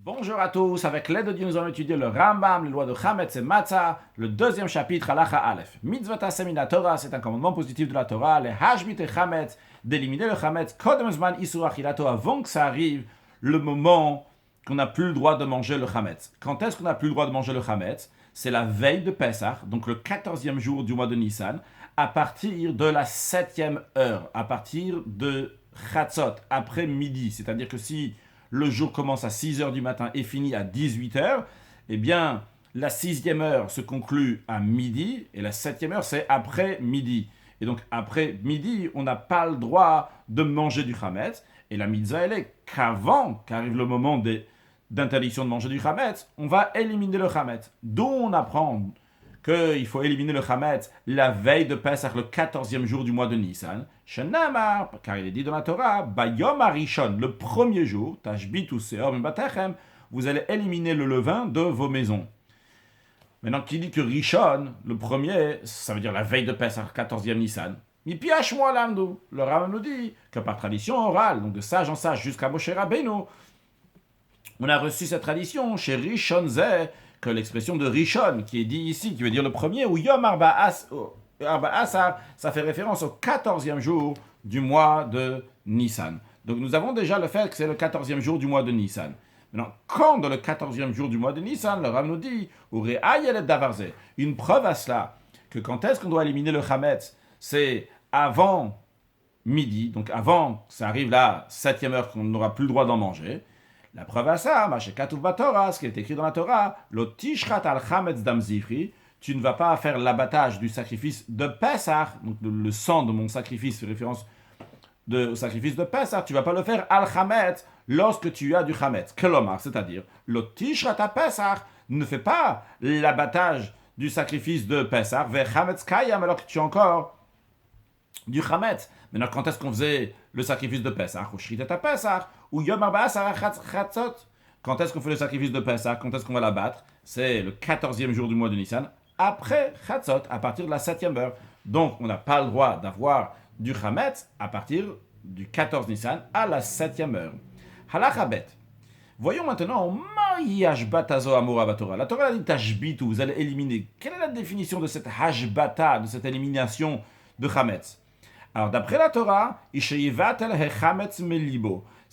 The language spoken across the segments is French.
Bonjour à tous, avec l'aide de Dieu nous allons étudier le Rambam, les lois de Chametz et Matzah, le deuxième chapitre, Halacha Aleph. Mitzvot Semina Torah, c'est un commandement positif de la Torah, les Hashbit et Chametz, d'éliminer le Chametz, Kodem Zman Isur Achilato, avant que ça arrive, le moment qu'on n'a plus le droit de manger le Chametz. Quand est-ce qu'on n'a plus le droit de manger le Chametz? C'est la veille de Pessah, donc le 14e jour du mois de Nissan, à partir de la 7e heure, à partir de Chatzot, après midi. C'est-à-dire que si le jour commence à 6 heures du matin et finit à 18 heures, eh bien, la 6e heure se conclut à midi et la 7e heure, c'est après midi. Et donc, après midi, on n'a pas le droit de manger du Chametz. Et la mitzvah, elle est qu'avant qu'arrive le moment d'interdiction de manger du Chametz, on va éliminer le Chametz. D'où on apprend qu'il faut éliminer le Chametz la veille de Pessah, le 14e jour du mois de Nissan. Shenamar, car il est dit dans la Torah, Bayom Arishon, le premier jour, Tashbitu Seor Batechem, vous allez éliminer le levain de vos maisons. Maintenant, qui dit que Rishon, le premier, ça veut dire la veille de Pessah, 14e Nissan. Mipi Hashmoa Lamdou, le Rambam nous dit que par tradition orale, donc de sage en sage jusqu'à Moshe Rabbeinu, on a reçu cette tradition chez Rishon Zeh, que l'expression de Rishon, qui est dit ici, qui veut dire le premier, ou Yom Arba Asar, ça fait référence au 14e jour du mois de Nissan. Donc nous avons déjà le fait que c'est le 14e jour du mois de Nissan. Maintenant, quand dans le 14e jour du mois de Nissan, le Rav nous dit, une preuve à cela, que quand est-ce qu'on doit éliminer le Chametz, c'est avant midi, donc avant que ça arrive là, 7e heure, qu'on n'aura plus le droit d'en manger. La preuve à ça, ce qui est écrit dans la Torah, tu ne vas pas faire l'abattage du sacrifice de Pessah, donc le sang de mon sacrifice, référence au sacrifice de Pessah, tu ne vas pas le faire al Chametz lorsque tu as du Chametz. Kelomar, c'est-à-dire, ne fais pas l'abattage du sacrifice de Pessah, vers Chametz Kayam, alors que tu as encore du Chametz. Maintenant, quand est-ce qu'on faisait le sacrifice de Pessah? Ou Shritat Pessah, ou Yom Arba Chatzot. Quand est-ce qu'on fait le sacrifice de Pessah? Quand est-ce qu'on va l'abattre? C'est le 14e jour du mois de Nissan, après Chatzot, à partir de la 7e heure. Donc, on n'a pas le droit d'avoir du Chametz à partir du 14 Nissan à la 7e heure. Halacha bet. Voyons maintenant, Hashbatazo Amora Batora. La Torah a dit Tashbitu, vous allez éliminer. Quelle est la définition de cette Hashbata, de cette élimination de Chametz? Alors, d'après la Torah, c'est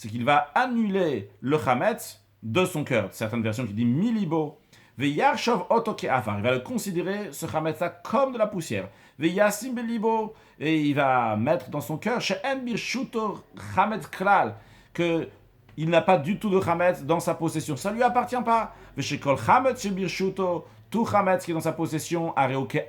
qu'il va annuler le Chametz de son cœur. Certaines versions qui disent milibo. Il va le considérer, ce Chametz-là, comme de la poussière. Et il va mettre dans son cœur, qu'il n'a pas du tout de Chametz dans sa possession. Ça ne lui appartient pas. Tout Chametz qui est dans sa possession,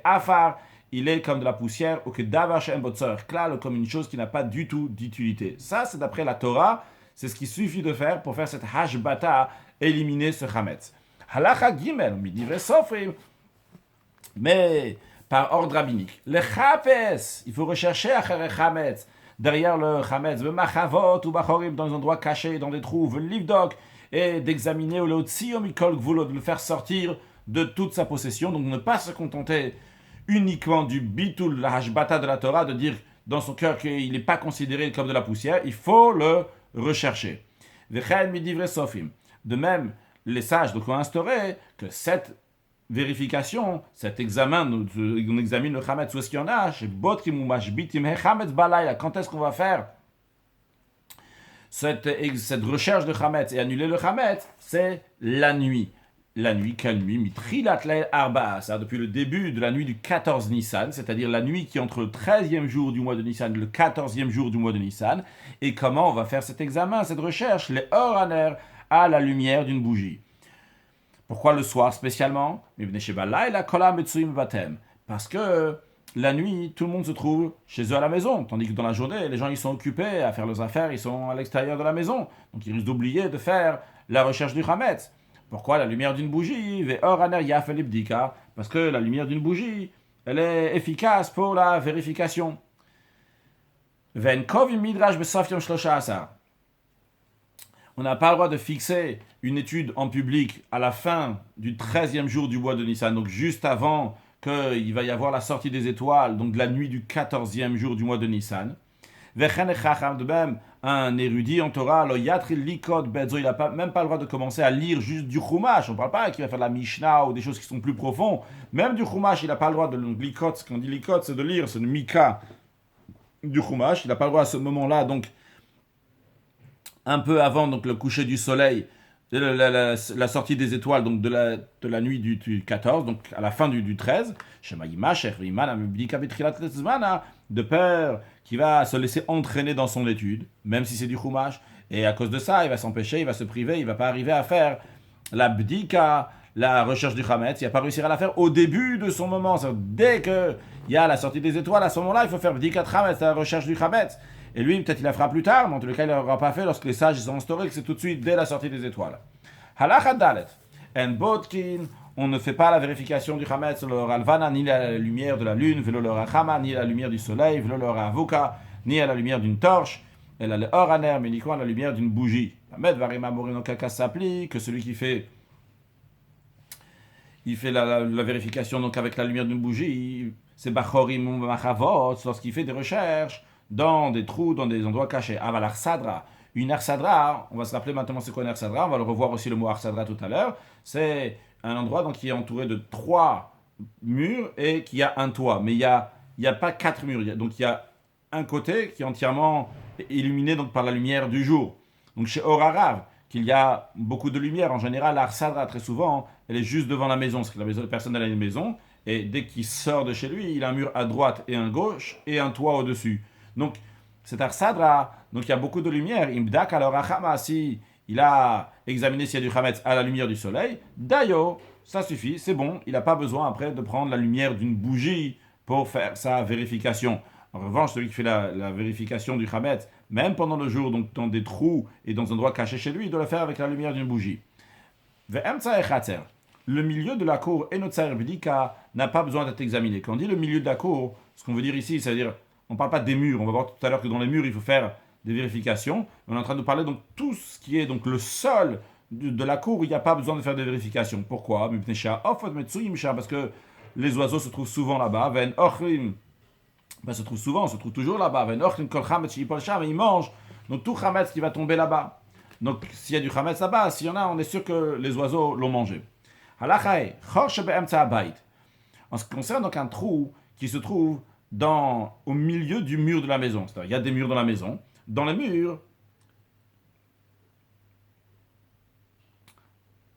afar, il est comme de la poussière, ou que davar she'en botzor klal, comme une chose qui n'a pas du tout d'utilité. Ça, c'est d'après la Torah, c'est ce qu'il suffit de faire pour faire cette hashbata, éliminer ce chametz. Halacha gimel, midivre sofrim, mais par ordre rabbinique. Le chapes, il faut rechercher achere chametz, derrière le chametz, le machavot ou bachorim, dans des endroits cachés, dans des trous, le livdok, et d'examiner ou le tzio mikol gvulot, de le faire sortir de toute sa possession, donc ne pas se contenter uniquement du bitul, la hashbata de la Torah, de dire dans son cœur qu'il n'est pas considéré comme de la poussière, il faut le rechercher. De même, les sages ont instauré que cette vérification, cet examen, on examine le chametz, où est-ce qu'il y en a, quand est-ce qu'on va faire cette recherche de chametz et annuler le chametz? C'est la nuit. La nuit, quelle nuit? Mitrilat leil arba, c'est depuis le début de la nuit du 14 Nissan, c'est-à-dire la nuit qui est entre le 13e jour du mois de Nissan et le 14e jour du mois de Nissan. Et comment on va faire cet examen, cette recherche? Les oraner à la lumière d'une bougie. Pourquoi le soir spécialement? Parce que la nuit, tout le monde se trouve chez eux à la maison, tandis que dans la journée, les gens ils sont occupés à faire leurs affaires, ils sont à l'extérieur de la maison. Donc ils risquent d'oublier de faire la recherche du Chametz. Pourquoi la lumière d'une bougie? Parce que la lumière d'une bougie, elle est efficace pour la vérification. On n'a pas le droit de fixer une étude en public à la fin du 13e jour du mois de Nissan, donc juste avant qu'il va y avoir la sortie des étoiles, donc la nuit du 14e jour du mois de Nissan. De même, un érudit en Torah, lo yatri likot bedzo, il n'a même pas le droit de commencer à lire juste du chumash. On ne parle pas qu'il va faire de la Mishnah ou des choses qui sont plus profondes. Même du chumash, il n'a pas le droit de likot. Ce qu'on dit likot, c'est de lire, c'est le mika du chumash. Il n'a pas le droit à ce moment-là, donc un peu avant donc le coucher du soleil, la sortie des étoiles, donc de la nuit du 14, donc à la fin du 13, de peur qu'il va se laisser entraîner dans son étude, même si c'est du chumash, et à cause de ça, il va s'empêcher, il va se priver, il ne va pas arriver à faire la bdika, la recherche du chametz, il va pas réussir à la faire au début de son moment. Dès qu'il y a la sortie des étoiles, à ce moment-là, il faut faire bdika chametz, la recherche du chametz. Et lui, peut-être il la fera plus tard, mais en tout cas, il ne l'aura pas fait lorsque les sages ont instauré que c'est tout de suite dès la sortie des étoiles. Halacha dalet. En bodkin, on ne fait pas la vérification du chametz, le ralvana, ni la lumière de la lune, velo le rachama, ni la lumière du soleil, velo le ravuka, ni à la lumière d'une torche, et la oraner, mais uniquement à la lumière d'une bougie. Ahmed varima morino kaka s'applique, que celui qui fait la vérification donc avec la lumière d'une bougie, c'est bachorim ou machavot, lorsqu'il fait des recherches dans des trous, dans des endroits cachés. Aval arsadra. Une arsadra, on va se rappeler maintenant c'est quoi une arsadra, on va le revoir aussi le mot arsadra tout à l'heure. C'est un endroit donc, qui est entouré de 3 murs et qui a un toit. Mais il n'y a pas 4 murs. Donc il y a un côté qui est entièrement illuminé donc, par la lumière du jour. Donc chez Orarav, qu'il y a beaucoup de lumière. En général, l'arsadra, très souvent, elle est juste devant la maison. Parce que la personne elle a une maison. Et dès qu'il sort de chez lui, il a un mur à droite et un gauche et un toit au-dessus. Donc, cet arsadra, donc il y a beaucoup de lumière. Imdak alors achama, si il a examiné s'il y a du chametz à la lumière du soleil, d'ailleurs, ça suffit, c'est bon. Il n'a pas besoin après de prendre la lumière d'une bougie pour faire sa vérification. En revanche, celui qui fait la vérification du chametz, même pendant le jour, donc dans des trous et dans un endroit caché chez lui, il doit le faire avec la lumière d'une bougie. Le milieu de la cour, Enotzer Bdika, n'a pas besoin d'être examiné. Quand on dit le milieu de la cour, ce qu'on veut dire ici, c'est-à-dire on ne parle pas des murs. On va voir tout à l'heure que dans les murs, il faut faire des vérifications. On est en train de parler donc tout ce qui est donc le sol de la cour, il n'y a pas besoin de faire des vérifications. Pourquoi? Parce que les oiseaux se trouvent souvent là-bas. Se trouve toujours là-bas. Et ils mangent. Donc tout chametz qui va tomber là-bas. Donc s'il y a du chametz là-bas, s'il y en a, on est sûr que les oiseaux l'ont mangé. En ce qui concerne donc un trou qui se trouve au milieu du mur de la maison. C'est-à-dire, il y a des murs dans la maison. Dans les murs,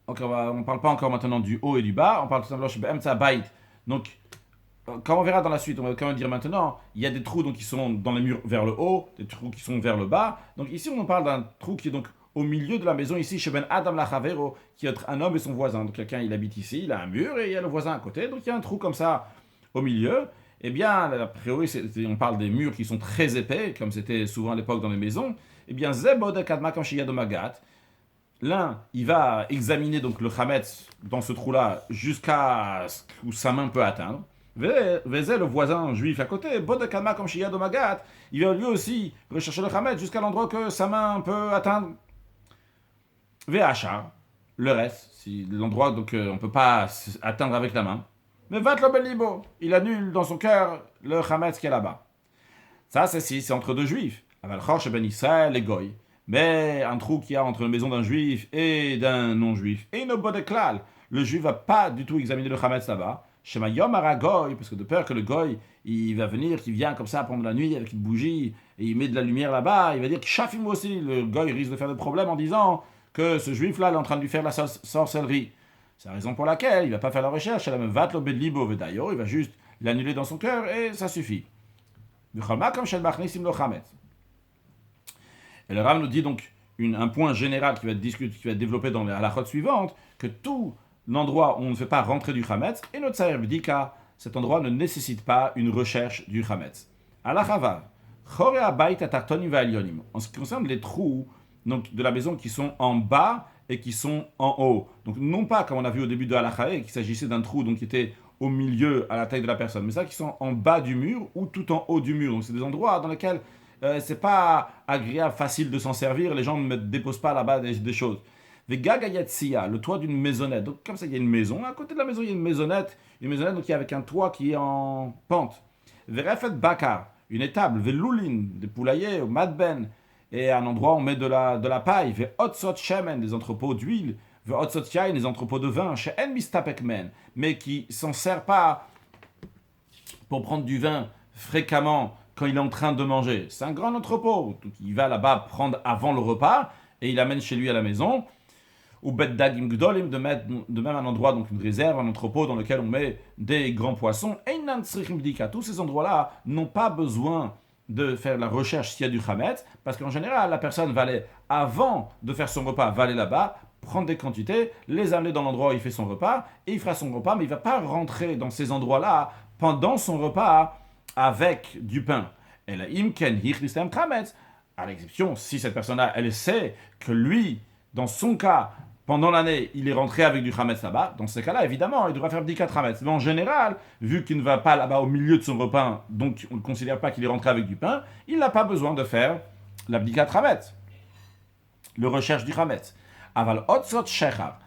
on ne parle pas encore maintenant du haut et du bas, on parle tout simplement de Bait. Donc, quand on verra dans la suite, on va quand même dire maintenant, il y a des trous donc, qui sont dans les murs vers le haut, des trous qui sont vers le bas. Donc ici, on parle d'un trou qui est donc au milieu de la maison, ici, chez Ben Adam Lachavero, qui est un homme et son voisin. Donc quelqu'un, il habite ici, il a un mur et il y a le voisin à côté. Donc il y a un trou comme ça au milieu. Eh bien, a priori, on parle des murs qui sont très épais, comme c'était souvent à l'époque dans les maisons. Eh bien, Zebod Kadma Kamshia de Magat. L'un, il va examiner donc le chametz dans ce trou-là jusqu'à ce où sa main peut atteindre. Le voisin juif à côté, Bod Kadma Kamshia de Magat, il va lui aussi rechercher le chametz jusqu'à l'endroit que sa main peut atteindre. Ve'achar, le reste, si l'endroit donc on ne peut pas atteindre avec la main. Mais va le belibo, il annule dans son cœur le chametz qui est là-bas. Ça, c'est entre deux juifs. Aval chorche ben Israël et goy. Mais un trou qu'il y a entre la maison d'un juif et d'un non-juif. Et une bonne klal. Le juif va pas du tout examiner le chametz là-bas. Shema yom goy, parce que de peur que le goy, il va venir, qu'il vient comme ça pendant la nuit avec une bougie et il met de la lumière là-bas. Il va dire que shafim aussi. Le goy risque de faire des problèmes en disant que ce juif-là est en train de lui faire la sorcellerie. C'est la raison pour laquelle il ne va pas faire la recherche. Il va juste l'annuler dans son cœur et ça suffit. Et le Rav nous dit donc un point général qui va être développé dans les halachot suivantes, que tout l'endroit où on ne fait pas rentrer du chametz, et notre saher bdika, cet endroit ne nécessite pas une recherche du chametz. Halachavav, chorea bait atartonim va'alyonim. En ce qui concerne les trous donc, de la maison qui sont en bas et qui sont en haut. Donc non pas comme on a vu au début de Halachae, qu'il s'agissait d'un trou donc, qui était au milieu à la taille de la personne, mais ça qui sont en bas du mur ou tout en haut du mur. Donc c'est des endroits dans lesquels c'est pas agréable, facile de s'en servir, les gens ne déposent pas là-bas des choses. Le toit d'une maisonnette. Donc comme ça il y a une maison, à côté de la maison il y a une maisonnette donc qui est avec un toit qui est en pente. Verefet bakar, une étable, veloulin, des poulaillers, madben, et à un endroit on met de la paille, ve'otzot shemen, des entrepôts d'huile, ve'otzot yain, des entrepôts de vin, she'en mistapek men, mais qui s'en sert pas pour prendre du vin fréquemment quand il est en train de manger. C'est un grand entrepôt, donc il va là-bas prendre avant le repas, et il amène chez lui à la maison, ou bet dagim gdolim, de même un endroit, donc une réserve, un entrepôt dans lequel on met des grands poissons. Einan tzrichim bdika. Tous ces endroits-là n'ont pas besoin de faire la recherche s'il y a du chametz, parce qu'en général, la personne va aller, avant de faire son repas, va aller là-bas, prendre des quantités, les amener dans l'endroit où il fait son repas, et il fera son repas, mais il ne va pas rentrer dans ces endroits-là pendant son repas avec du pain. Et la imken hichlistem chametz, à l'exception, si cette personne-là, elle sait que lui, dans son cas, pendant l'année, il est rentré avec du chametz là-bas, dans ces cas-là, évidemment, il devra faire bdikat chametz. Mais en général, vu qu'il ne va pas là-bas au milieu de son repas, donc on ne considère pas qu'il est rentré avec du pain, il n'a pas besoin de faire la bdikat chametz, le recherche du chametz. Aval otzot shechar.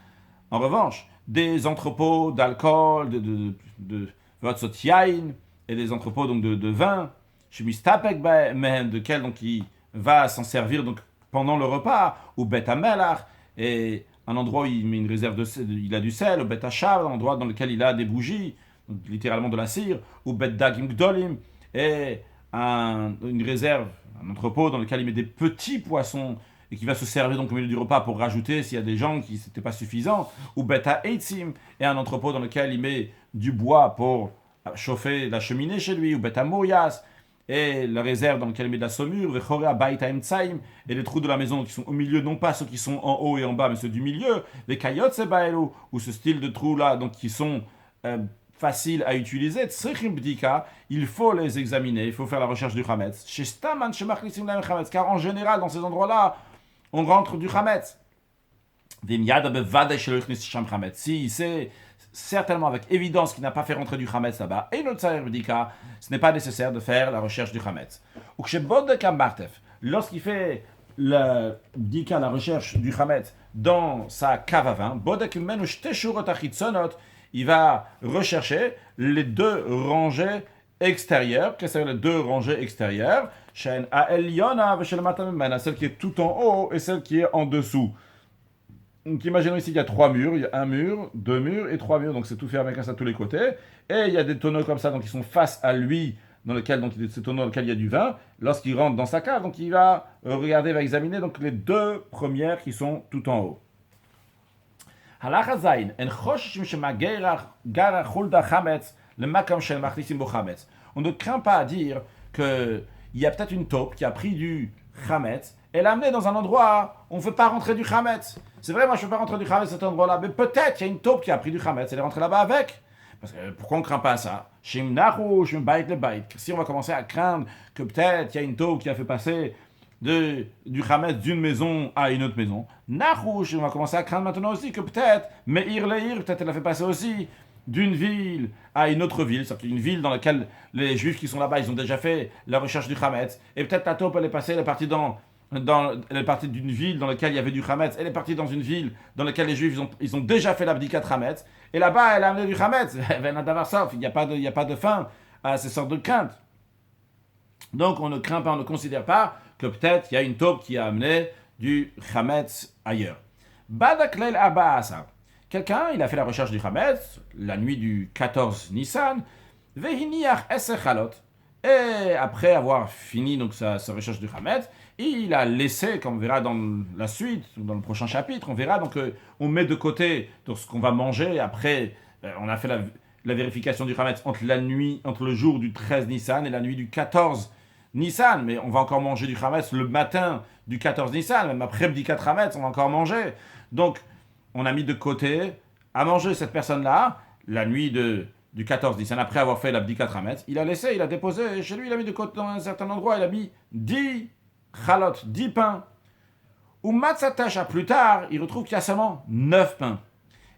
En revanche, des entrepôts d'alcool, de otzot yain, et des entrepôts donc de vin, shemistapek mehem, de quel donc il va s'en servir donc pendant le repas, ou bet hamelach, et un endroit où il met une réserve il a du sel, ou bet hashav, un endroit dans lequel il a des bougies, donc littéralement de la cire, ou bet dagim gdolim, et une réserve, un entrepôt dans lequel il met des petits poissons et qui va se servir donc au milieu du repas pour rajouter s'il y a des gens qui c'était pas suffisant, ou bet ha'etzim, et un entrepôt dans lequel il met du bois pour chauffer la cheminée chez lui, ou bet hamourias, et la réserve dans laquelle il met de la saumure, et les trous de la maison qui sont au milieu, non pas ceux qui sont en haut et en bas, mais ceux du milieu, les kayot sebaelu, ou ce style de trous là, donc qui sont faciles à utiliser, il faut les examiner, il faut faire la recherche du chametz. Car en général, dans ces endroits-là, on rentre du chametz. Si c'est certainement avec évidence qu'il n'a pas fait rentrer du chametz là-bas, et notre sayer bdika, ce n'est pas nécessaire de faire la recherche du chametz. Lorsqu'il fait la bdika, la recherche du chametz dans sa cave à vin, il va rechercher les deux rangées extérieures, qu'est-ce que c'est les deux rangées extérieures, celle qui est tout en haut et celle qui est en dessous. Donc imaginons ici qu'il y a trois murs, il y a un mur, deux murs et trois murs, donc c'est tout fermé comme ça de tous les côtés, et il y a des tonneaux comme ça, donc ils sont face à lui, dans lequel, donc ces tonneaux dans lesquels il y a du vin, lorsqu'il rentre dans sa cave, donc il va regarder, il va examiner donc les deux premières qui sont tout en haut. Halacha zayin, en choshishim shemagera gara chulda chametz le makam shel machlisim bo chametz. On ne craint pas à dire qu'il y a peut-être une taupe qui a pris du chametz et l'a amené dans un endroit où on ne fait pas rentrer du chametz. C'est vrai, moi je ne fais pas rentrer du chametz à cet endroit-là, mais peut-être il y a une taupe qui a pris du chametz et elle est rentrée là-bas avec. Parce que pourquoi on ne craint pas ça? Si on va commencer à craindre que peut-être il y a une taupe qui a fait passer du chametz d'une maison à une autre maison, on va commencer à craindre maintenant aussi que peut-être Meir Leir, peut-être elle a fait passer aussi d'une ville à une autre ville, c'est-à-dire une ville dans laquelle les juifs qui sont là-bas, ils ont déjà fait la recherche du chametz, et peut-être la taupe elle est passée, elle est partie elle est partie d'une ville dans laquelle il y avait du chametz, elle est partie dans une ville dans laquelle les juifs ils ont déjà fait l'abdikat chametz, et là-bas elle a amené du chametz, il n'y a pas de fin à ces sortes de craintes. Donc on ne craint pas, on ne considère pas que peut-être il y a une taupe qui a amené du chametz ailleurs. Badaklel Abbaasa. Quelqu'un, il a fait la recherche du chametz la nuit du 14 Nissan, vehiniach esechalot. Et après avoir fini donc sa recherche du chametz, il a laissé, comme on verra dans la suite, dans le prochain chapitre, on verra donc on met de côté donc, ce qu'on va manger. Après, on a fait la vérification du chametz entre le jour du 13 Nissan et la nuit du 14 Nissan, mais on va encore manger du chametz le matin du 14 Nissan, même après bdikat chametz, on va encore manger. Donc, on a mis de côté à manger cette personne-là la nuit du 14 Nissan, après avoir fait la bdikat chametz, il a déposé chez lui, il a mis de côté dans un certain endroit, il a mis 10 chalot, 10 pains. Ou matzatacha, plus tard, il retrouve qu'il y a seulement 9 pains.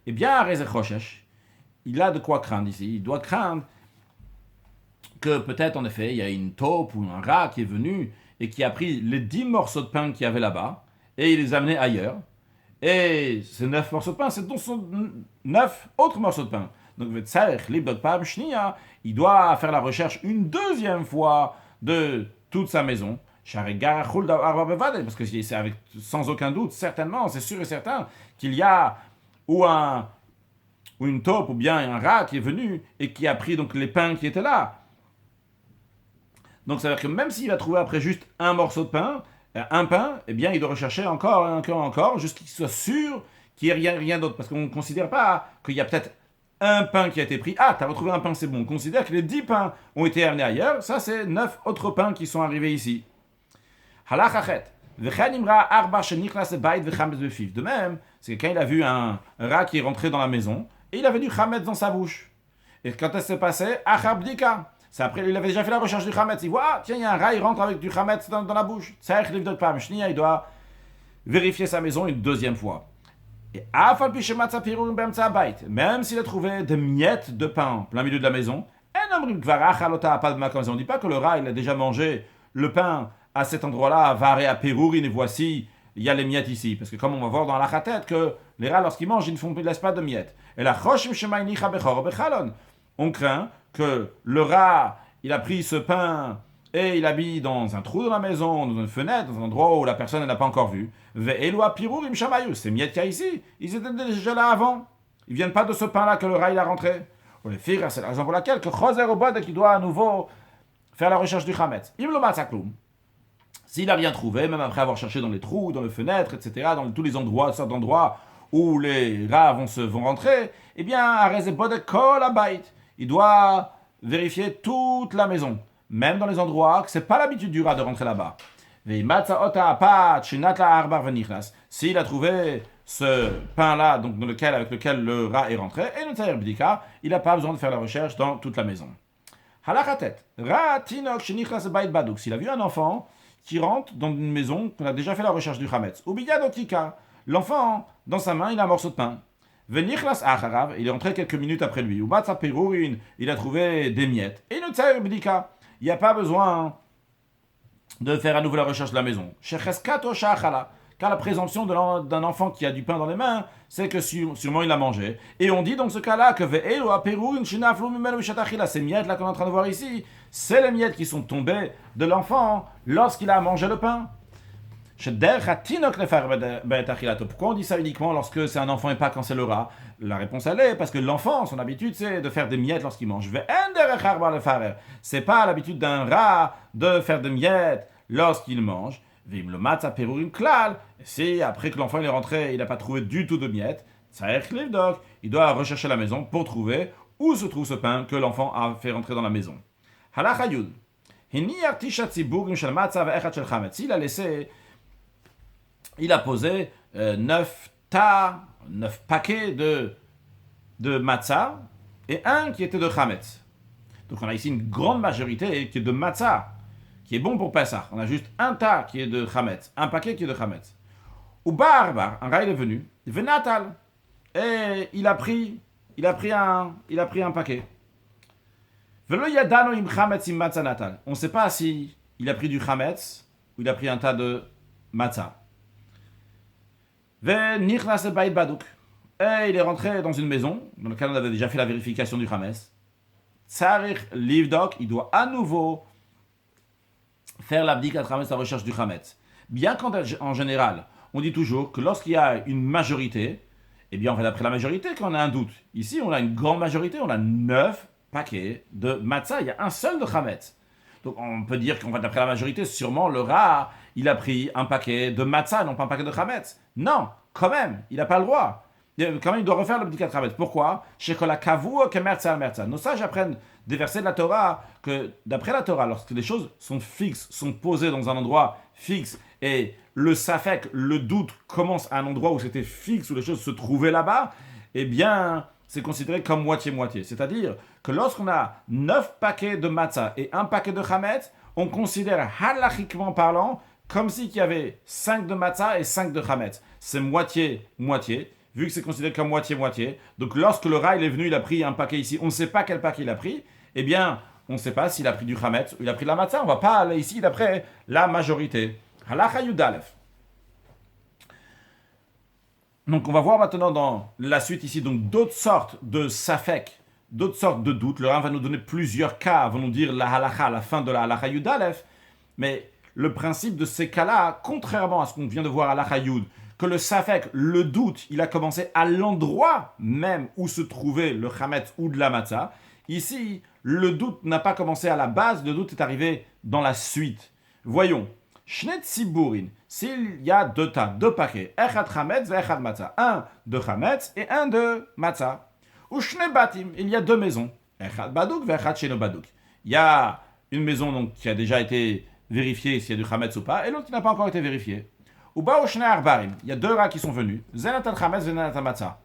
Eh bien, Rezeh Choshesh, il a de quoi craindre ici, il doit craindre que peut-être en effet il y a une taupe ou un rat qui est venu et qui a pris les 10 morceaux de pain qu'il y avait là-bas et il les a amenés ailleurs. Et ces 9 morceaux de pain, c'est donc 9 autres morceaux de pain. Donc il doit faire la recherche une deuxième fois de toute sa maison. Parce que c'est avec, sans aucun doute, certainement, c'est sûr et certain, qu'il y a ou une taupe ou bien un rat qui est venu et qui a pris donc les pains qui étaient là. Donc ça veut dire que même s'il va trouver après juste un morceau de pain, un pain, eh bien il doit rechercher encore, jusqu'à qu'il soit sûr qu'il n'y ait rien d'autre. Parce qu'on ne considère pas qu'il y a peut-être un pain qui a été pris. Ah, tu as retrouvé un pain, c'est bon. On considère que les 10 pains ont été amenés ailleurs. Ça, c'est 9 autres pains qui sont arrivés ici. De même, c'est quand il a vu un rat qui est rentré dans la maison et il avait du chametz dans sa bouche. Et quand ça s'est passé, c'est après, il avait déjà fait la recherche du chametz. Il voit, ah, tiens, il y a un rat, il rentre avec du chametz dans la bouche. Il doit vérifier sa maison une deuxième fois. Et même s'il a trouvé des miettes de pain plein milieu de la maison, on ne dit pas que le rat il a déjà mangé le pain à cet endroit-là, varé à Pérourin, et voici, il y a les miettes ici. Parce que comme on va voir dans la chatette, que les rats, lorsqu'ils mangent, ils ne laissent pas de miettes. Et la on craint que le rat, il a pris ce pain et il l'a mis dans un trou de la maison, dans une fenêtre, dans un endroit où la personne n'a pas encore vu. Ces miettes qu'il y a ici, ils étaient déjà là avant. Ils ne viennent pas de ce pain-là que le rat il a rentré. C'est la raison pour laquelle que Choser Obod qui doit à nouveau faire la recherche du chametz. S'il n'a rien trouvé, même après avoir cherché dans les trous, dans les fenêtres, etc., dans tous les endroits, sortes d'endroits où les rats vont rentrer, eh bien, il doit vérifier toute la maison, même dans les endroits que c'est pas l'habitude du rat de rentrer là-bas. S'il a trouvé ce pain-là, donc avec lequel le rat est rentré, il n'a pas besoin de faire la recherche dans toute la maison. S'il a vu un enfant qui rentre dans une maison qu'on a déjà fait la recherche du chametz, l'enfant, dans sa main, il a un morceau de pain. Il est entré quelques minutes après lui. Il a trouvé des miettes. Et il n'y a pas besoin de faire à nouveau la recherche de la maison. Car la présomption d'un enfant qui a du pain dans les mains, c'est que sûrement il a mangé. Et on dit dans ce cas-là que ces miettes là qu'on est en train de voir ici, c'est les miettes qui sont tombées de l'enfant lorsqu'il a mangé le pain. Pourquoi on dit ça uniquement lorsque c'est un enfant et pas quand c'est le rat? La réponse elle est parce que l'enfant, son habitude c'est de faire des miettes lorsqu'il mange. C'est pas l'habitude d'un rat de faire des miettes lorsqu'il mange. Si après que l'enfant il est rentré, il n'a pas trouvé du tout de miettes, il doit rechercher la maison pour trouver où se trouve ce pain que l'enfant a fait rentrer dans la maison. Il a posé 9 paquets de matzah et un qui était de chametz. Donc on a ici une grande majorité qui est de matzah, qui est bon pour Pessah. On a juste un tas qui est de chametz, un paquet qui est de chametz. Ou Barbar, un gars il est venu, Venatal, et il a pris un paquet. On ne sait pas si il a pris du chametz ou il a pris un tas de matzah. Et il est rentré dans une maison dans laquelle on avait déjà fait la vérification du chametz. Il doit à nouveau faire l'abdikat chametz, la recherche du chametz. Bien qu'en général, on dit toujours que lorsqu'il y a une majorité, eh bien on va d'après la majorité qu'on a un doute. Ici, on a une grande majorité, on a 9 paquets de matzah, il y a un seul de chametz. Donc on peut dire qu'on va d'après la majorité, sûrement le rat, il a pris un paquet de matzah, non pas un paquet de chametz. Non, quand même, il n'a pas le droit. Quand même, il doit refaire le bdikat chametz. Pourquoi? Nos sages apprennent des versets de la Torah que, d'après la Torah, lorsque les choses sont fixes, sont posées dans un endroit fixe, et le safek, le doute commence à un endroit où c'était fixe, où les choses se trouvaient là-bas, eh bien, c'est considéré comme moitié-moitié. C'est-à-dire que lorsqu'on a 9 paquets de matzah et un paquet de chametz, on considère halachiquement parlant comme s'il y avait 5 de matzah et 5 de chametz. C'est moitié-moitié, vu que c'est considéré comme moitié-moitié. Donc lorsque le rat il est venu, il a pris un paquet ici, on ne sait pas quel paquet il a pris, eh bien, on ne sait pas s'il a pris du chametz ou il a pris de la matzah. On ne va pas aller ici d'après la majorité. Halacha Yudalef. Donc on va voir maintenant dans la suite ici donc d'autres sortes de safek, d'autres sortes de doutes. Le Rav va nous donner plusieurs cas, va nous dire la halacha à la fin de la halacha Yudalef. Mais le principe de ces cas-là, contrairement à ce qu'on vient de voir à l'Achayoud, que le Safek, le doute, il a commencé à l'endroit même où se trouvait le Chametz ou de la Matzah. Ici, le doute n'a pas commencé à la base, le doute est arrivé dans la suite. Voyons. Shnet Siburin, s'il y a deux tas, deux paquets, Echad Chametz et Echad Matzah, un de Chametz et un de Matzah. Ou Shne Batim, il y a deux maisons, Echad Badouk et Echad Sheno Badouk. Il y a une maison donc, qui a déjà été vérifiée s'il y a du Chametz ou pas, et l'autre qui n'a pas encore été vérifiée. Ou Bao Shne Arbarim, il y a deux rats qui sont venus, Zenatal Chametz et Zenatal Matzah.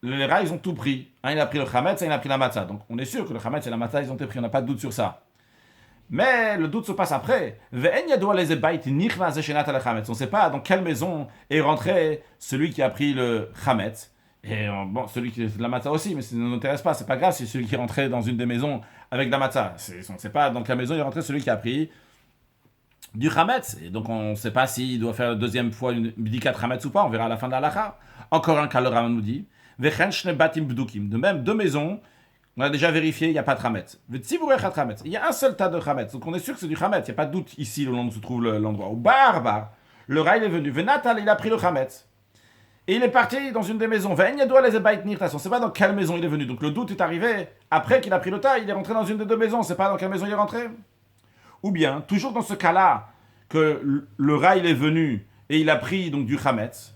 Les rats, ils ont tout pris. Un, il a pris le Chametz, un, il a pris la Matzah. Donc, on est sûr que le Chametz et la Matzah, ils ont été pris, on n'a pas de doute sur ça. Mais le doute se passe après. On ne sait pas dans quelle maison est rentré celui qui a pris le Chametz. Et bon, celui qui a la matzah aussi, mais ça ne nous intéresse pas. C'est pas grave, c'est celui qui est rentré dans une des maisons avec la matzah. On ne sait pas dans quelle maison il est rentré celui qui a pris du Chametz. Et donc on ne sait pas s'il doit faire la deuxième fois une bdikat Chametz ou pas. On verra à la fin de la halakha. Encore un cas, le Rambam nous dit. De même, deux maisons. On a déjà vérifié, il n'y a pas de Chametz. Il y a un seul tas de Chametz. Donc on est sûr que c'est du Chametz. Il n'y a pas de doute ici, le long où se trouve l'endroit. Ou Barbar, le rat il est venu. Venatal, il a pris le Chametz. Et il est parti dans une des maisons. On ne sait pas dans quelle maison il est venu. Donc le doute est arrivé après qu'il a pris le tas. Il est rentré dans une des deux maisons. On ne sait pas dans quelle maison il est rentré. Ou bien, toujours dans ce cas-là, que le rat il est venu et il a pris donc du Chametz.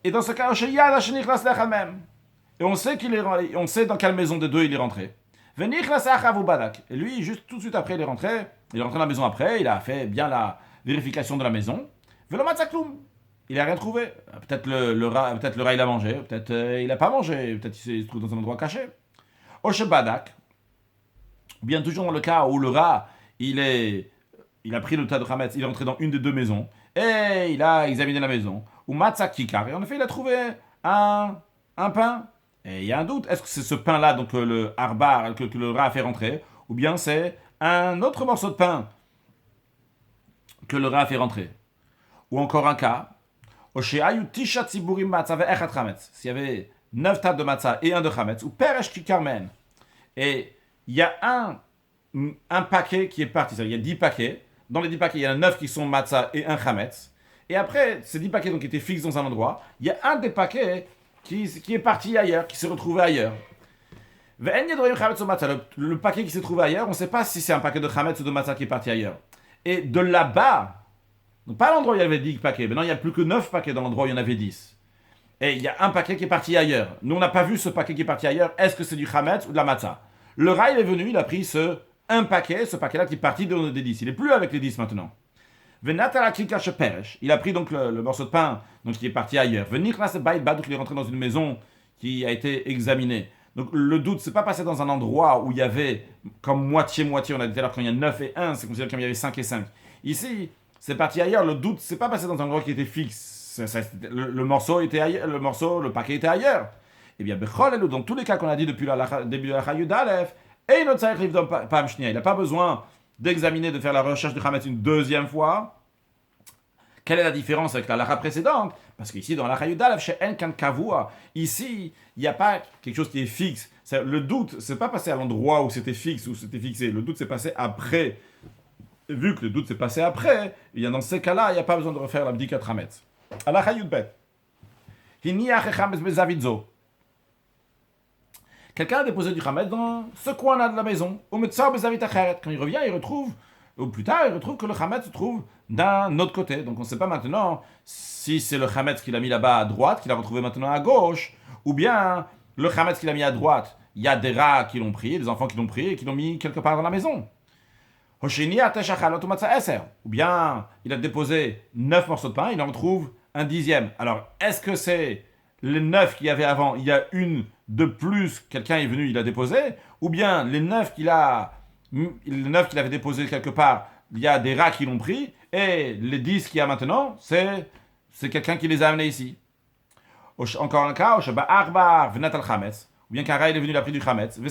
Et dans ce cas, et on sait dans quelle maison des deux il est rentré. Et lui, juste tout de suite après, il est rentré dans la maison après, il a fait bien la vérification de la maison. Il n'a rien trouvé. Peut-être le rat il a mangé, peut-être il n'a pas mangé, peut-être il se trouve dans un endroit caché. Oshebadak, bien toujours dans le cas où le rat, il a pris le tas de Chametz, il est rentré dans une des deux maisons, et il a examiné la maison. Ou Matzah Kikar, et en effet, il a trouvé un pain. Et il y a un doute, est-ce que c'est ce pain-là, donc le harbar, que le rat a fait rentrer, ou bien c'est un autre morceau de pain que le rat a fait rentrer. Ou encore un cas, s'il y avait 9 tables de matzah et un de chametz, ou peresh kikarmen, et il y a un paquet qui est parti, il y a 10 paquets, dans les 10 paquets, il y en a 9 qui sont matzah et un chametz, et après, ces 10 paquets donc, étaient fixes dans un endroit, il y a un des paquets qui est parti ailleurs, qui s'est retrouvé ailleurs. Le paquet qui s'est trouvé ailleurs, on ne sait pas si c'est un paquet de chametz ou de matzah qui est parti ailleurs. Et de là-bas, donc pas l'endroit où il y avait 10 paquets, maintenant il n'y a plus que 9 paquets dans l'endroit où il y en avait 10. Et il y a un paquet qui est parti ailleurs. Nous on n'a pas vu ce paquet qui est parti ailleurs, est-ce que c'est du chametz ou de la matzah? Le rat il est venu, il a pris ce paquet-là qui est parti des 10. Il n'est plus avec les 10 maintenant. Il a pris donc le morceau de pain donc, qui est parti ailleurs. Donc il est rentré dans une maison qui a été examinée. Donc le doute, c'est pas passé dans un endroit où il y avait comme moitié-moitié. On a dit tout à l'heure quand il y a 9 et 1, c'est considéré comme il y avait 5 et 5. Ici, c'est parti ailleurs. Le doute, c'est pas passé dans un endroit qui était fixe. Le morceau était ailleurs, le paquet était ailleurs. Eh bien, dans tous les cas qu'on a dit depuis le début de la Chayud Aleph, il n'a pas besoin d'examiner, de faire la recherche de Chametz une deuxième fois. Quelle est la différence avec la halakha précédente? Parce qu'ici, dans la Chayud Aleph, chez Enkan Kavua, ici, il n'y a pas quelque chose qui est fixe. Le doute, c'est pas passé à l'endroit où c'était fixe, où c'était fixé. Le doute s'est passé après. Vu que le doute s'est passé après, il y a dans ces cas-là, il n'y a pas besoin de refaire la bdikat Chametz. À la Chayud Bet. Quelqu'un a déposé du Chametz dans ce coin-là de la maison. Quand il revient, il retrouve, ou plus tard, il retrouve que le Chametz se trouve d'un autre côté. Donc on ne sait pas maintenant si c'est le Chametz qu'il a mis là-bas à droite, qu'il a retrouvé maintenant à gauche, ou bien le Chametz qu'il a mis à droite, il y a des rats qui l'ont pris, des enfants qui l'ont pris et qui l'ont mis quelque part dans la maison. Ou bien il a déposé 9 morceaux de pain, il en retrouve un 10e. Alors, est-ce que c'est les 9 qu'il y avait avant, il y a une de plus, quelqu'un est venu, il a déposé, ou bien les 9 qu'il avait déposé quelque part, il y a des rats qui l'ont pris, et les 10 qu'il y a maintenant, c'est quelqu'un qui les a amenés ici. Encore un cas, ou bien qu'un rat il est venu, il a pris du chametz, on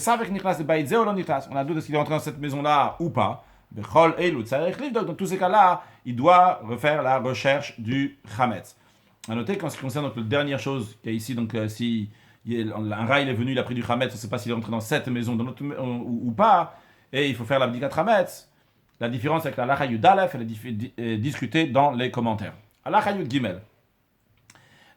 a doute est-ce qu'il est rentré dans cette maison-là ou pas. Dans tous ces cas-là, il doit refaire la recherche du chametz. À noter qu'en ce qui concerne donc, la dernière chose qu'il y a ici, donc si un rat il est venu, il a pris du chametz, on ne sait pas s'il est rentré dans cette maison ou pas, et il faut faire la bdikat chametz. La différence avec la halacha Yud Aleph, elle est discutée dans les commentaires. Halacha Yud Gimel.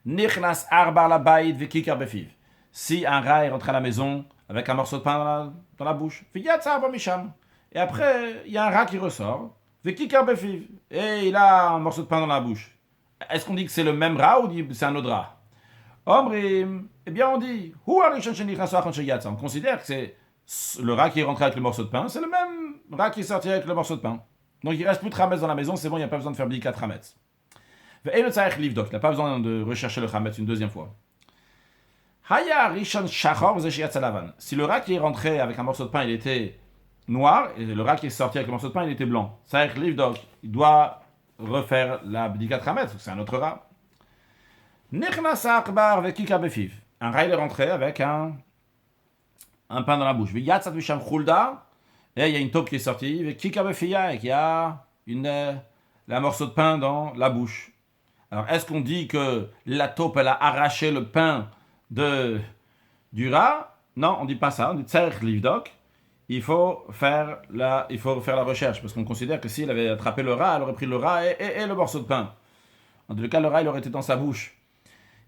Nichnas arbar la bayit vekikar befiv. Si un rat est rentré à la maison avec un morceau de pain dans la bouche, viyatsa arba misham. Et après, il y a un rat qui ressort, vekikar befiv. Et il a un morceau de pain dans la bouche. Est-ce qu'on dit que c'est le même rat ou c'est un autre rat? Omrim, eh bien on dit, on considère que c'est le rat qui est rentré avec le morceau de pain, c'est le même rat qui est sorti avec le morceau de pain. Donc il reste plus de chametz dans la maison, c'est bon, il n'y a pas besoin de faire bdikat chametz. Il n'a pas besoin de rechercher le chametz une deuxième fois. Si le rat qui est rentré avec un morceau de pain, il était noir, et le rat qui est sorti avec le morceau de pain, il était blanc. Il doit refaire la bdikat chametz, c'est un autre rat. Un rat il est rentré avec un pain dans la bouche. Et il y a une taupe qui est sortie, et qu'il y a un morceau de pain dans la bouche. Alors, est-ce qu'on dit que la taupe, elle a arraché le pain du rat? Non, on ne dit pas ça. On dit tzarich livdok. Il faut faire la recherche, parce qu'on considère que s'il avait attrapé le rat, elle aurait pris le rat et le morceau de pain. En tout cas, le rat, il aurait été dans sa bouche.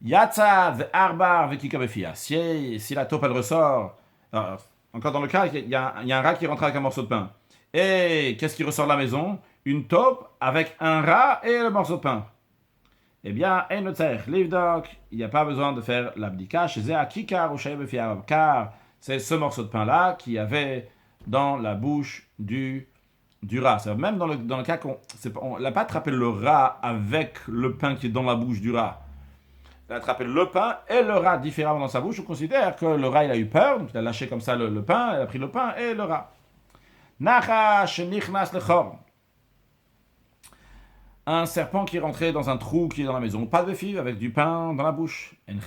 Yatsa arbar vekika befia. Si la taupe, elle ressort... Alors, encore dans le cas, il y a un rat qui rentre avec un morceau de pain. Et qu'est-ce qui ressort de la maison? Une taupe avec un rat et le morceau de pain. Eh bien, il n'y a pas besoin de faire l'abdika chez car c'est ce morceau de pain-là qui avait dans la bouche du rat. C'est même dans le cas on n'a pas attrapé le rat avec le pain qui est dans la bouche du rat. Il a attrapé le pain et le rat différemment dans sa bouche. On considère que le rat il a eu peur, donc il a lâché comme ça le pain, il a pris le pain et le rat. Un serpent qui est rentré dans un trou qui est dans la maison, pas de fiv avec du pain dans la bouche. Il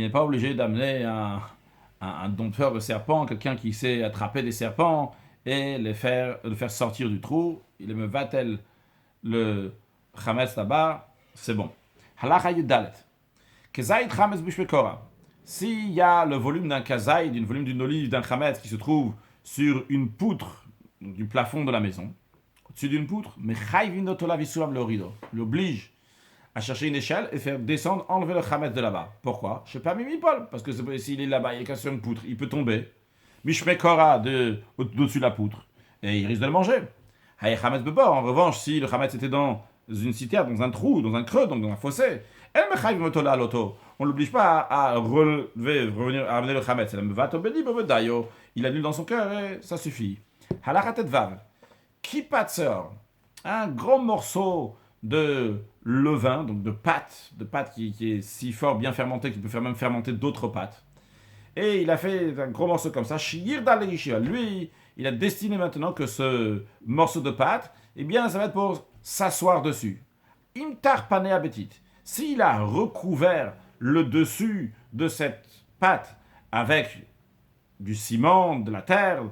n'est pas obligé d'amener un dompteur de serpents, quelqu'un qui sait attraper des serpents et le faire sortir du trou. Il me va-t-elle le chametz là-bas, c'est bon. Halacha Yudalet. Kezaïd chametz bishbekora. S'il y a le volume d'un kazaïd, le volume d'une olive, d'un chametz qui se trouve sur une poutre du plafond de la maison, au-dessus d'une poutre, mais il oblige à chercher une échelle et faire descendre, enlever le chametz de là-bas. Pourquoi? Je ne sais pas, Mimipol, parce que s'il est là-bas, il est sur une poutre, il peut tomber. Mishmekora au-dessus de la poutre, et il risque de le manger. Hay chametz bebor. En revanche, si le chametz était dans une citerne, dans un trou, dans un creux, donc dans un fossé, on ne l'oblige pas à revenir, à amener le chametz. Il annule dans son cœur et ça suffit. Halachatet vav. Kipatzer, un gros morceau de levain, donc de pâte qui est si fort, bien fermenté, qu'il peut faire même fermenter d'autres pâtes. Et il a fait un gros morceau comme ça. Lui, il a destiné maintenant que ce morceau de pâte, eh bien, ça va être pour s'asseoir dessus. Imtar pane abetit. S'il a recouvert le dessus de cette pâte avec du ciment, de la terre,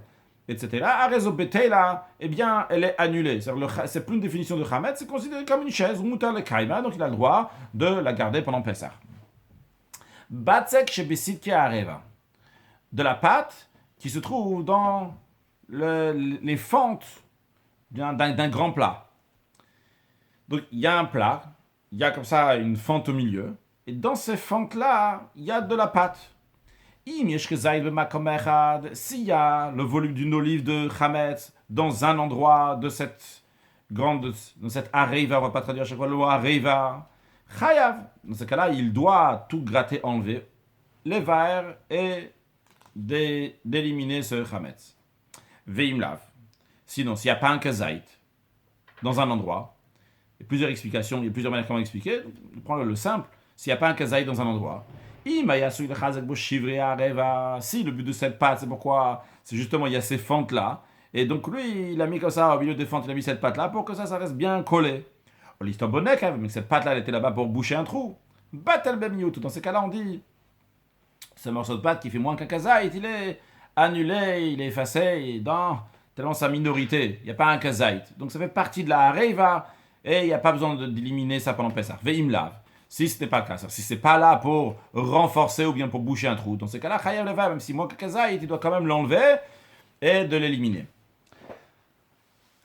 etc. Arezo betela, eh bien, elle est annulée. C'est plus une définition de chametz, c'est considéré comme une chaise, mutar le kaima, donc il a le droit de la garder pendant Pessah. Batzek shebesit ke areva. De la pâte qui se trouve dans les fentes d'un grand plat. Donc il y a un plat, il y a comme ça une fente au milieu, et dans ces fentes-là, il y a de la pâte. S'il y a le volume d'une olive de chametz dans un endroit de cette areva, on ne va pas traduire à chaque fois le mot areva, chayav. Dans ce cas-là, il doit tout gratter, enlever les verres et d'éliminer ce chametz. Veimlav. Sinon, s'il n'y a pas un kazaït dans un endroit, il y a plusieurs explications, il y a plusieurs manières comment expliquer. Prends le simple. S'il n'y a pas un kazaït dans un endroit, si le but de cette pâte, c'est pourquoi, c'est justement, il y a ces fentes-là, et donc lui, il a mis comme ça, au milieu des fentes, il a mis cette pâte-là pour que ça reste bien collé. Mais cette pâte-là, elle était là-bas pour boucher un trou. Dans ces cas-là, on dit, ce morceau de pâte qui fait moins qu'un kazaït, il est annulé, il est effacé, tellement sa minorité, il n'y a pas un kazaït. Donc ça fait partie de la hareva, et il n'y a pas besoin d'éliminer ça pendant Pessah. Veimlav. Si ce n'est pas le cas, si ce n'est pas là pour renforcer ou bien pour boucher un trou, dans ces cas-là, chayav leva, même si moins que kazaït, il doit quand même l'enlever et de l'éliminer.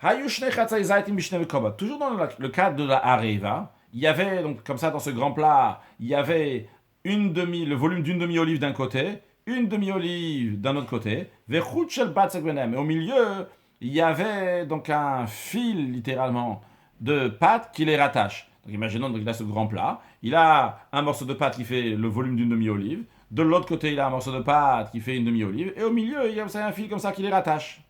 Toujours dans le cadre de la Areva, il y avait, donc comme ça dans ce grand plat, il y avait le volume d'une demi-olive d'un côté, une demi-olive d'un autre côté, et au milieu, il y avait donc un fil littéralement de pâte qui les rattache. Donc imaginons donc il a ce grand plat, il a un morceau de pâte qui fait le volume d'une demi-olive, de l'autre côté il a un morceau de pâte qui fait une demi-olive, et au milieu il y a un fil comme ça qui les rattache.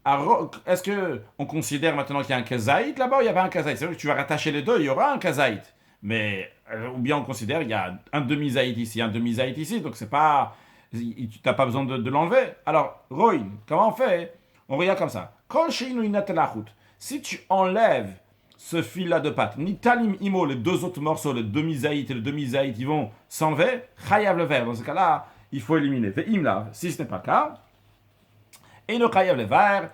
Alors, est-ce qu'on considère maintenant qu'il y a un kazaït là-bas ou il n'y a pas un kazaït? C'est vrai que tu vas rattacher les deux, il y aura un kazaït. Mais, ou bien on considère qu'il y a un demi-zaït ici, un demi-zaït ici, donc c'est pas. Tu n'as pas besoin de l'enlever. Alors, Roin, comment on fait? On regarde comme ça. Si tu enlèves ce fil-là de pâte, Nitalim Imo, les deux autres morceaux, le demi-zaït et le demi-zaït, ils vont s'enlever, Chayav le verre. Dans ce cas-là, il faut éliminer. Imla, si ce n'est pas le cas. Et le chayav le verre,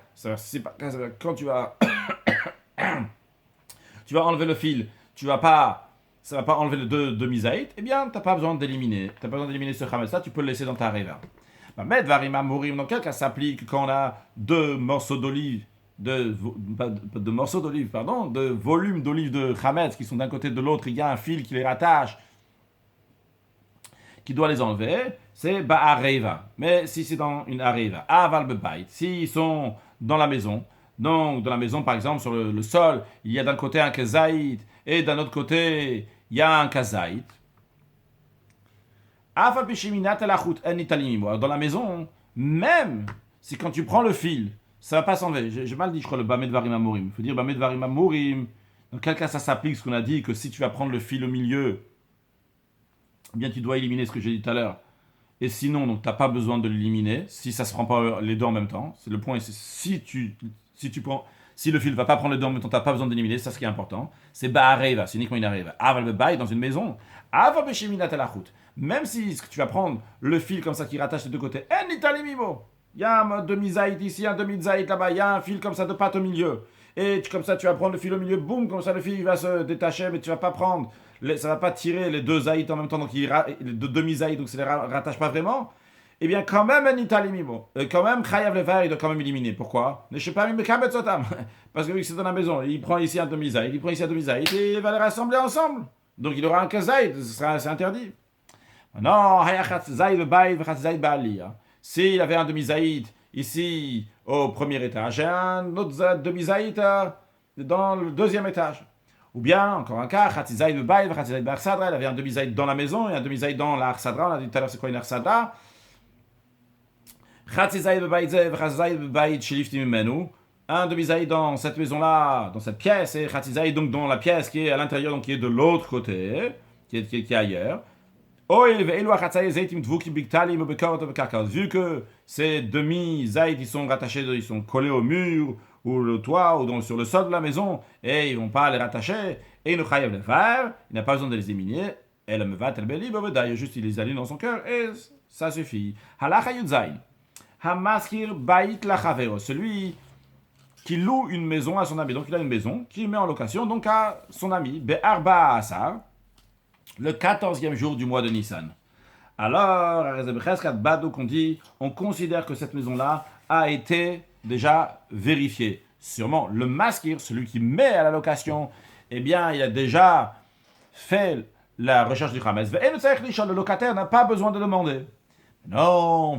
quand tu vas, tu vas enlever le fil, ça va pas enlever le demi-zaït, eh bien, tu n'as pas besoin d'éliminer. Tu n'as pas besoin d'éliminer ce chametz-là, tu peux le laisser dans ta réva. Med varima mourim, dans quel cas ça s'applique quand on a deux morceaux d'olive, de volume d'olive de chametz qui sont d'un côté de l'autre, il y a un fil qui les rattache, qui doit les enlever, c'est ba'areva. Mais si c'est dans une areva, aval bebayit, s'ils sont dans la maison, donc dans la maison par exemple sur le sol, il y a d'un côté un kazaït et d'un autre côté il y a un kazaït. Aval bishiminat elachut enitalimimo. Dans la maison, même si quand tu prends le fil, ça va pas s'enlever. J'ai mal dit, je crois, le bamed varim amorim. Il faut dire bamed varim amorim. Dans quel cas ça s'applique, ce qu'on a dit, que si tu vas prendre le fil au milieu, eh bien tu dois éliminer ce que j'ai dit tout à l'heure. Et sinon, donc, tu n'as pas besoin de l'éliminer si ça ne se prend pas les deux en même temps. C'est le point, c'est si le fil ne va pas prendre les deux en même temps, tu n'as pas besoin d'éliminer, c'est ça ce qui est important. C'est ba'areva, c'est uniquement une areva. Aval bebaï dans une maison. Aval besheminat elachut. Même si tu vas prendre le fil comme ça qui rattache les deux côtés, il y a un demi-zaït ici, un demi-zaït là-bas, il y a un fil comme ça de pâte au milieu. Et comme ça, tu vas prendre le fil au milieu, boum, comme ça le fil il va se détacher, mais tu vas pas prendre, ça va pas tirer les deux zaïts en même temps, donc les deux demi-zaïts, donc ça les rattache pas vraiment. Eh bien, quand même, quand même, Chayav Levar, il doit quand même éliminer. Pourquoi? Ne sais pas, mais parce que vu que c'est dans la maison, il prend ici un demi-zaït, il prend ici un demi-zaït, et il va les rassembler ensemble. Donc il aura un kazaït, c'est interdit. Non, s'il avait un demi-zaïd ici au premier étage et un autre demi-zaïd dans le deuxième étage. Ou bien, encore un cas, il avait un demi-zaïd dans la maison et un demi-zaïd dans l'Arsadra. On a dit tout à l'heure c'est quoi une Arsadra. Un demi-zaïd dans cette maison-là, dans cette pièce, et Khatzizaïd donc dans la pièce qui est à l'intérieur, donc qui est de l'autre côté, qui est ailleurs. Vu que ces demi-zaïd, ils sont rattachés, ils sont collés au mur, ou le toit, ou sur le sol de la maison, et ils ne vont pas les rattacher, et il n'a pas besoin de les éliminer, et le mevat el beli, juste il les aligne dans son cœur, et ça suffit. Celui qui loue une maison à son ami, donc il a une maison, qui met en location donc à son ami, be'arba asar, le 14e jour du mois de Nissan. Alors, on considère que cette maison-là a été déjà vérifiée. Sûrement, le maskir, celui qui met à la location, eh bien, il a déjà fait la recherche du Hametz. Le locataire n'a pas besoin de demander. Non,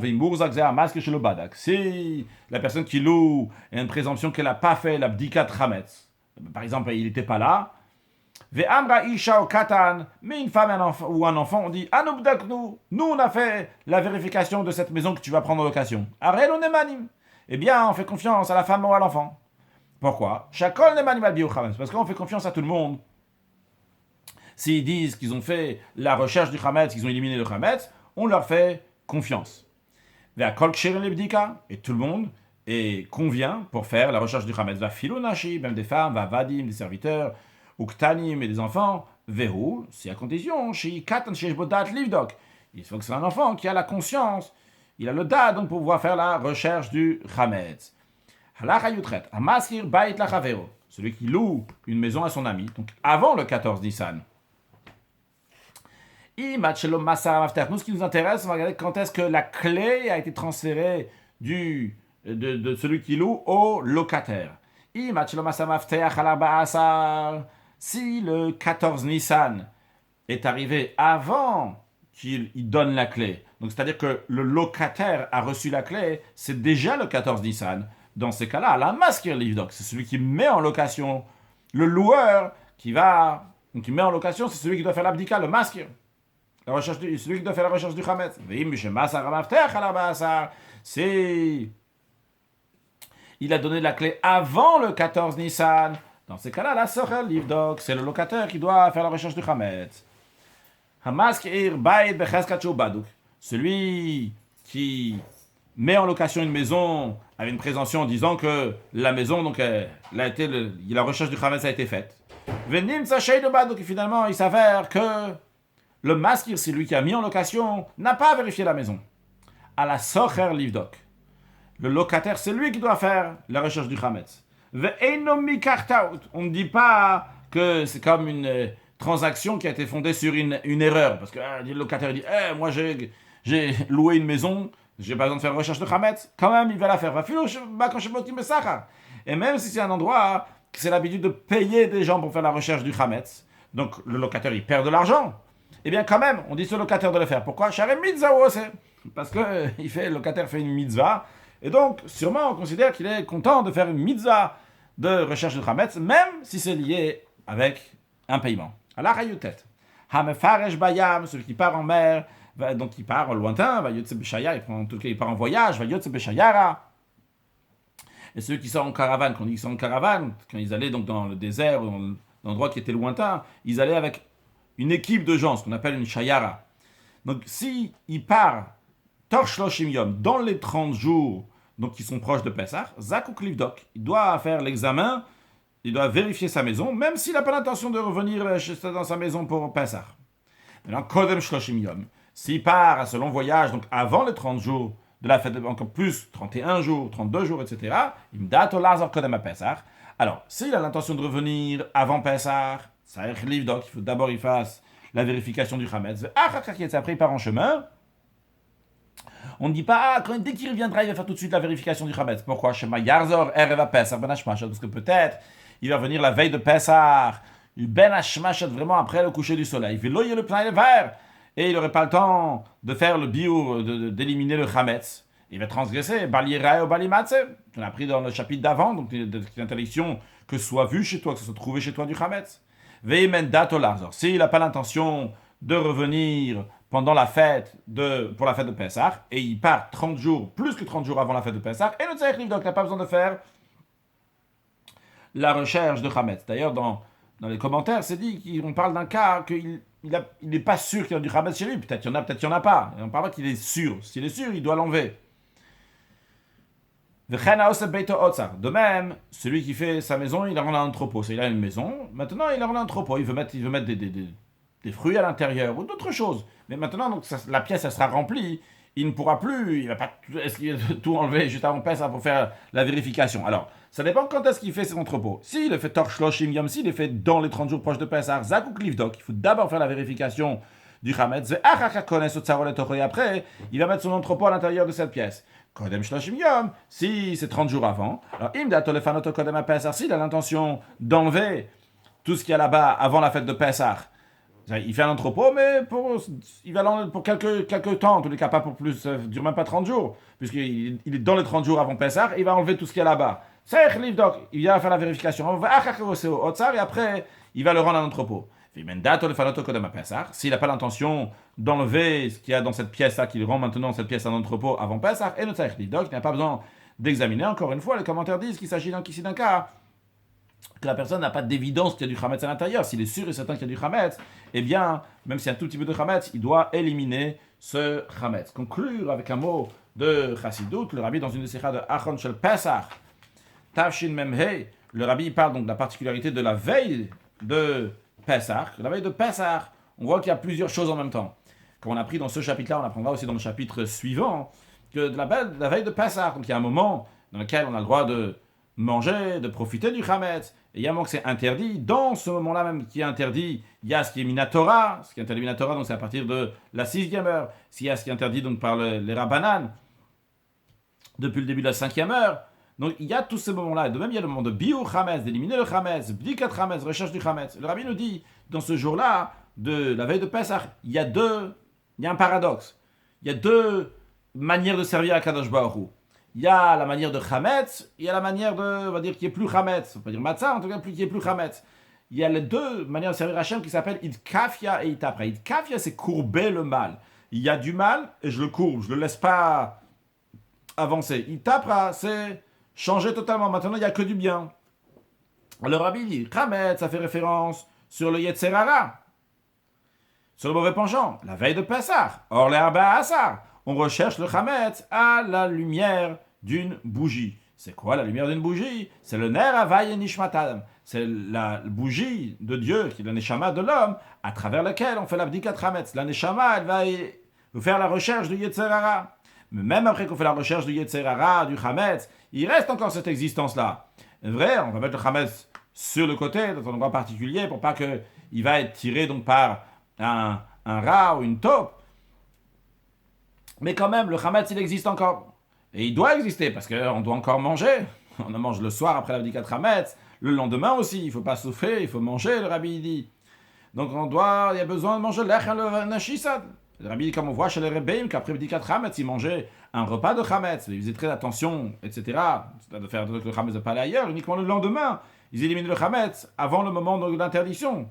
si la personne qui loue a une présomption qu'elle n'a pas fait la bdikat Hametz, par exemple, il n'était pas là, mais une femme ou un enfant, on dit nous on a fait la vérification de cette maison que tu vas prendre en location. Eh bien, on fait confiance à la femme ou à l'enfant. Pourquoi? Parce qu'on fait confiance à tout le monde. S'ils disent qu'ils ont fait la recherche du Hametz, qu'ils ont éliminé le Hametz, on leur fait confiance. Et tout le monde convient pour faire la recherche du Hametz. Va filonashi, même des femmes, va vadim, des serviteurs, ou ktanim et des enfants, verrou, c'est à condition, il faut que c'est un enfant qui a la conscience, il a le dad donc pour pouvoir faire la recherche du Hametz. Celui qui loue une maison à son ami, donc avant le 14 Nissan. Nous, ce qui nous intéresse, on va regarder quand est-ce que la clé a été transférée du de celui qui loue au locataire. Si le 14 Nissan est arrivé avant qu'il donne la clé, donc c'est-à-dire que le locataire a reçu la clé, c'est déjà le 14 Nissan. Dans ces cas-là, la maskir livdok, c'est celui qui met en location. Le loueur qui met en location, c'est celui qui doit faire l'abdika, le maskir. Celui qui doit faire la recherche du Khametz. C'est il a donné la clé avant le 14 Nissan. Dans ces cas-là, la socher livdok, c'est le locataire qui doit faire la recherche du Khametz. Hamaskir bayit becheskat shu baduk. Celui qui met en location une maison avec une présomption en disant que la maison, donc, la recherche du Khametz a été faite. Venim sachet de baduk, et finalement, il s'avère que le maskir, c'est lui qui a mis en location, n'a pas vérifié la maison. À la socher livdok. Le locataire, c'est lui qui doit faire la recherche du Khametz. On ne dit pas que c'est comme une transaction qui a été fondée sur une erreur. Parce que le locataire dit moi j'ai loué une maison, j'ai pas besoin de faire la recherche de Khametz. Quand même, il va la faire. Et même si c'est un endroit que c'est l'habitude de payer des gens pour faire la recherche du Khametz, donc le locataire il perd de l'argent. Eh bien, quand même, on dit au locataire de le faire. Pourquoi? Parce que le locataire fait une mitzvah. Et donc, sûrement, on considère qu'il est content de faire une mitzvah de recherche de Khametz, même si c'est lié avec un paiement. Alors, Hayutet. Hamefaresh bayam, celui qui part en mer, donc il part au lointain, va yotse beshaya, il part en voyage, va yotse beshayara. Et ceux qui sont en caravane, quand ils sont en caravane, quand ils allaient donc dans le désert, ou dans l'endroit qui était lointain, ils allaient avec une équipe de gens, ce qu'on appelle une shayara. Donc, si il part Torch Loshim Yom, dans les 30 jours, donc qui sont proches de Pessah, Zakouk Livdok, il doit faire l'examen, il doit vérifier sa maison, même s'il n'a pas l'intention de revenir dans sa maison pour Pessah. Maintenant, Kodem Shloshim Yom, s'il part à ce long voyage, donc avant les 30 jours de la fête, encore plus, 31 jours, 32 jours, etc., Imdat Olazar Kodem à Pessah. Alors, s'il a l'intention de revenir avant Pessah, Saïch Livdok, il faut d'abord qu'il fasse la vérification du Khametz. Après, il part en chemin. On ne dit pas, dès qu'il reviendra, il va faire tout de suite la vérification du Khametz. Pourquoi? Parce que peut-être, il va venir la veille de Pessah, Ben Hashmashat, vraiment après le coucher du soleil. Et il n'aurait pas le temps de faire le bio, d'éliminer le Khametz. Il va transgresser. On a appris dans le chapitre d'avant, donc l'interdiction que ce soit vu chez toi, que ce soit trouvé chez toi du Khametz. S'il n'a pas l'intention de revenir pendant la fête pour la fête de Pessah, et il part 30 jours, plus que 30 jours avant la fête de Pessah, et le Tzarech Livdok n'a pas besoin de faire la recherche de Khametz. D'ailleurs, dans les commentaires, c'est dit qu'on parle d'un cas qu'il n'est pas sûr qu'il y a du Khametz chez lui. Peut-être qu'il y en a, peut-être qu'il n'y en a pas. Et on parle pas qu'il est sûr. S'il est sûr, il doit l'enlever. De même, celui qui fait sa maison, il la rend un entrepôt. Il a une maison, maintenant il la rend un entrepôt. Il veut mettre des fruits à l'intérieur ou d'autres choses. Mais maintenant, donc, la pièce elle sera remplie. Il ne pourra plus, il va pas tout enlever juste avant Pessah pour faire la vérification. Alors, ça dépend quand est-ce qu'il fait ses entrepôts. S'il le fait Torch Loshim Yom, s'il le fait dans les 30 jours proches de Pessah, Zakouk Livdok, il faut d'abord faire la vérification du Khametz. Et après, il va mettre son entrepôt à l'intérieur de cette pièce. Kodem Shloshim Yom, si c'est 30 jours avant. Alors, Imda Tolefanoto Kodem Pessah, s'il a l'intention d'enlever tout ce qu'il y a là-bas avant la fête de Pessah, il fait un entrepôt, mais il va pour quelques temps, en tous les cas, pas pour plus, ça dure même pas 30 jours, puisqu'il est dans les 30 jours avant Pessah, et il va enlever tout ce qu'il y a là-bas. Il vient faire la vérification, et après, il va le rendre un entrepôt. S'il n'a pas l'intention d'enlever ce qu'il y a dans cette pièce-là, qu'il rend maintenant cette pièce en entrepôt avant Pessah, il n'a pas besoin d'examiner. Encore une fois, les commentaires disent qu'il s'agit ici d'un cas que la personne n'a pas d'évidence qu'il y a du Khametz à l'intérieur. S'il est sûr et certain qu'il y a du Khametz, eh bien, même s'il y a un tout petit peu de Khametz, il doit éliminer ce Khametz. Conclure avec un mot de Chassidut, le rabbi dans une des séchas de Achon Shel Pesach, Tavshin Memhei, le rabbi parle donc de la particularité de la veille de Pesach. La veille de Pesach, on voit qu'il y a plusieurs choses en même temps. Comme on a appris dans ce chapitre-là, on apprendra aussi dans le chapitre suivant, que de la veille de Pesach, donc il y a un moment dans lequel on a le droit de manger, de profiter du Khametz, et il y a un moment que c'est interdit. Dans ce moment-là même qui est interdit, il y a ce qui est Minatora, ce qui est interdit Minatora, donc c'est à partir de la 6e heure. S'il y a ce qui est interdit donc par les Rabbanan, depuis le début de la 5e heure. Donc il y a tous ces moments-là. Et de même, il y a le moment de Biur Hametz, d'éliminer le Hametz, Bdikat Hametz, recherche du Hametz. Le Rabbi nous dit, dans ce jour-là, de la veille de Pesach, il y a un paradoxe. Il y a deux manières de servir à Kadosh Baruch Hu. Il y a la manière de Hametz, il y a la manière de, on va dire, qui est plus Hametz. On va dire Matzah, en tout cas, qui est plus Hametz. Il y a les deux manières de servir Hachem qui s'appellent Idkafia et Itapra. Idkafia, c'est courber le mal. Il y a du mal et je le courbe, je ne le laisse pas avancer. Itapra, c'est changer totalement. Maintenant, il n'y a que du bien. Le Rabbi dit, Hametz, ça fait référence sur le Yetzer Hara, sur le mauvais penchant, la veille de Pessah. Or, les Arba Asar, on recherche le Hametz à la lumière d'une bougie. C'est quoi la lumière d'une bougie? C'est le Ner Havai Nishmatam. C'est la bougie de Dieu, qui est la Neshama de l'homme, à travers laquelle on fait la Bdikat Hametz. La Neshama, elle va faire la recherche du Yetzer Hara. Mais même après qu'on fait la recherche du Yetzer Hara, du Hametz, il reste encore cette existence-là. C'est vrai, on va mettre le Hametz sur le côté, dans un endroit particulier, pour pas qu'il va être tiré donc par un rat ou une taupe. Mais quand même, le Hametz, il existe encore. Et il doit exister, parce qu'on doit encore manger. On en mange le soir après la Bdikat Hametz, le lendemain aussi, il ne faut pas souffrir, il faut manger, le Rabbi dit. Donc il y a besoin de manger l'Echel le Nashisad. Le Rabbi dit, comme on voit chez les Rebbeim, qu'après Bdikat Hametz, ils mangeaient un repas de Hametz, ils faisaient très attention, etc. C'est-à-dire de faire que le Hametz ne pas aller ailleurs, uniquement le lendemain. Ils éliminaient le Hametz avant le moment de l'interdiction.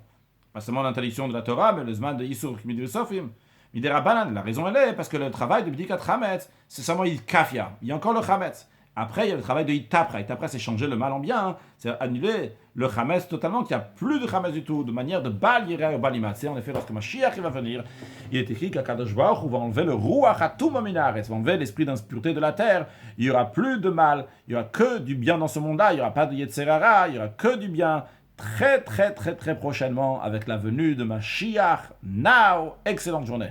Pas seulement l'interdiction de la Torah, mais le Zman de Yisur, Midil Sofim. Midei Rabbanan, la raison elle est, parce que le travail de Bdikat Hametz, c'est seulement Kafia. Il y a encore le Hametz. Après, il y a le travail de Itapra. Itapra, c'est changer le mal en bien. Hein. C'est annuler le Hametz totalement, qu'il n'y a plus de Hametz du tout, de manière de Bal Yireh ou Balimat. C'est en effet, lorsque Mashiach va venir, il est écrit qu'Akadosh Baruch Hu va enlever le Ruach Hatum Minaretz, va enlever l'esprit d'impureté de la terre. Il n'y aura plus de mal. Il n'y aura que du bien dans ce monde-là. Il n'y aura pas de Yetzer Hara. Il n'y aura que du bien. Très, très, très, très prochainement, avec la venue de Mashiach. Now, excellente journée.